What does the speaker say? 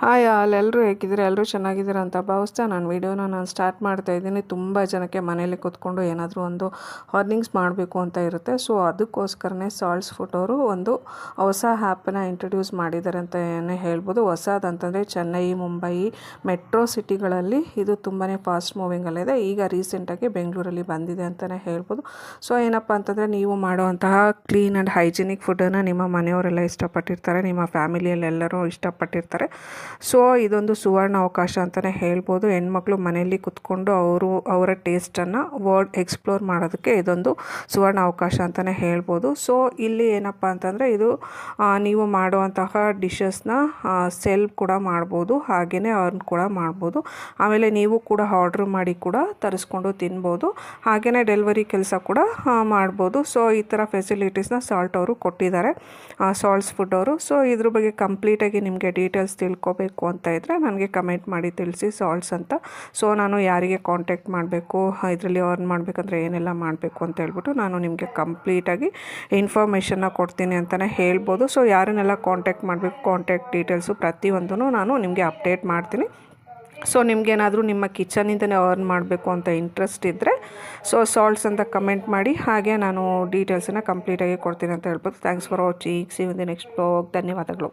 Hi ಎಲ್ಲರೂ ಹೇಗಿದ್ದೀರಾ? ಎಲ್ಲರೂ ಚೆನ್ನಾಗಿದ್ದೀರಾ ಅಂತ ಭಾವಿಸ್ತಾ ನಾನು ಸ್ಟಾರ್ಟ್ ಮಾಡ್ತಾ ಇದ್ದೀನಿ. ತುಂಬ ಜನಕ್ಕೆ ಮನೇಲಿ ಕೂತ್ಕೊಂಡು ಏನಾದರೂ ಒಂದು ಅರ್ನಿಂಗ್ಸ್ ಮಾಡಬೇಕು ಅಂತ ಇರುತ್ತೆ. ಸೊ ಅದಕ್ಕೋಸ್ಕರನೇ ಸಾಲ್ಟ್ಸ್ ಫುಡ್ ಅವರು ಒಂದು ಹೊಸ ಆ್ಯಪನ್ನು ಇಂಟ್ರೊಡ್ಯೂಸ್ ಮಾಡಿದ್ದಾರೆ ಅಂತಲೇ ಹೇಳ್ಬೋದು. ಹೊಸದಂತಂದರೆ ಚೆನ್ನೈ, ಮುಂಬೈ ಮೆಟ್ರೋ ಸಿಟಿಗಳಲ್ಲಿ ಇದು ತುಂಬಾ ಫಾಸ್ಟ್ ಮೂವಿಂಗಲ್ಲಿದೆ. ಈಗ ರೀಸೆಂಟಾಗಿ ಬೆಂಗಳೂರಲ್ಲಿ ಬಂದಿದೆ ಅಂತಲೇ ಹೇಳ್ಬೋದು. ಸೊ ಏನಪ್ಪ ಅಂತಂದರೆ, ನೀವು ಮಾಡುವಂತಹ ಕ್ಲೀನ್ ಆ್ಯಂಡ್ ಹೈಜಿನಿಕ್ ಫುಡ್ಡನ್ನು ನಿಮ್ಮ ಮನೆಯವರೆಲ್ಲ ಇಷ್ಟಪಟ್ಟಿರ್ತಾರೆ, ನಿಮ್ಮ ಫ್ಯಾಮಿಲಿಯಲ್ಲೆಲ್ಲರೂ ಇಷ್ಟಪಟ್ಟಿರ್ತಾರೆ. ಸೊ ಇದೊಂದು ಸುವರ್ಣ ಅವಕಾಶ ಅಂತಲೇ ಹೇಳ್ಬೋದು. ಹೆಣ್ಮಕ್ಳು ಮನೆಯಲ್ಲಿ ಕುತ್ಕೊಂಡು ಅವರ ಟೇಸ್ಟನ್ನು ಎಕ್ಸ್ಪ್ಲೋರ್ ಮಾಡೋದಕ್ಕೆ ಇದೊಂದು ಸುವರ್ಣ ಅವಕಾಶ ಅಂತಲೇ ಹೇಳ್ಬೋದು. ಸೊ ಇಲ್ಲಿ ಏನಪ್ಪ ಅಂತಂದರೆ, ಇದು ನೀವು ಮಾಡುವಂತಹ ಡಿಶಸ್ನ ಸೆಲ್ ಕೂಡ ಮಾಡ್ಬೋದು, ಹಾಗೆಯೇ ಅರ್ನ್ ಕೂಡ ಮಾಡ್ಬೋದು. ಆಮೇಲೆ ನೀವು ಕೂಡ ಆರ್ಡ್ರ್ ಮಾಡಿ ಕೂಡ ತರಿಸ್ಕೊಂಡು ತಿನ್ಬೋದು, ಹಾಗೆಯೇ ಡೆಲಿವರಿ ಕೆಲಸ ಕೂಡ ಮಾಡ್ಬೋದು. ಸೊ ಈ ಥರ ಫೆಸಿಲಿಟೀಸ್ನ ಸಾಲ್ಟ್ ಅವರು ಕೊಟ್ಟಿದ್ದಾರೆ, ಸಾಲ್ಟ್ಸ್ ಫುಡ್ ಅವರು. ಸೊ ಇದ್ರ ಬಗ್ಗೆ ಕಂಪ್ಲೀಟಾಗಿ ನಿಮಗೆ ಡೀಟೇಲ್ಸ್ ತಿಳ್ಕೊಬೇಕು ಅಂತ ಇದ್ದರೆ ನನಗೆ ಕಮೆಂಟ್ ಮಾಡಿ ತಿಳಿಸಿ, ಸಾಲ್ಟ್ಸ್ ಅಂತ. ಸೊ ನಾನು ಯಾರಿಗೆ ಕಾಂಟ್ಯಾಕ್ಟ್ ಮಾಡಬೇಕು, ಇದರಲ್ಲಿ ಅರ್ನ್ ಮಾಡಬೇಕಂದ್ರೆ ಏನೆಲ್ಲ ಮಾಡಬೇಕು ಅಂತ ಹೇಳ್ಬಿಟ್ಟು ನಾನು ನಿಮಗೆ ಕಂಪ್ಲೀಟಾಗಿ ಇನ್ಫಾರ್ಮೇಷನ್ನ ಕೊಡ್ತೀನಿ ಅಂತಲೇ ಹೇಳ್ಬೋದು. ಸೊ ಯಾರನ್ನೆಲ್ಲ ಕಾಂಟ್ಯಾಕ್ಟ್ ಮಾಡಬೇಕು, ಕಾಂಟ್ಯಾಕ್ಟ್ ಡೀಟೇಲ್ಸು ಪ್ರತಿಯೊಂದೂ ನಾನು ನಿಮಗೆ ಅಪ್ಡೇಟ್ ಮಾಡ್ತೀನಿ. ಸೊ ನಿಮಗೇನಾದರೂ ನಿಮ್ಮ ಕಿಚನಿಂದನೇ ಅರ್ನ್ ಮಾಡಬೇಕು ಅಂತ ಇಂಟ್ರೆಸ್ಟ್ ಇದ್ದರೆ ಸೊ ಸಾಲ್ಟ್ಸ್ ಅಂತ ಕಮೆಂಟ್ ಮಾಡಿ, ಹಾಗೆ ನಾನು ಡೀಟೇಲ್ಸನ್ನು ಕಂಪ್ಲೀಟಾಗಿ ಕೊಡ್ತೀನಿ ಅಂತ ಹೇಳ್ಬೋದು. Thanks for watching. See you in the next blog. ಧನ್ಯವಾದಗಳು.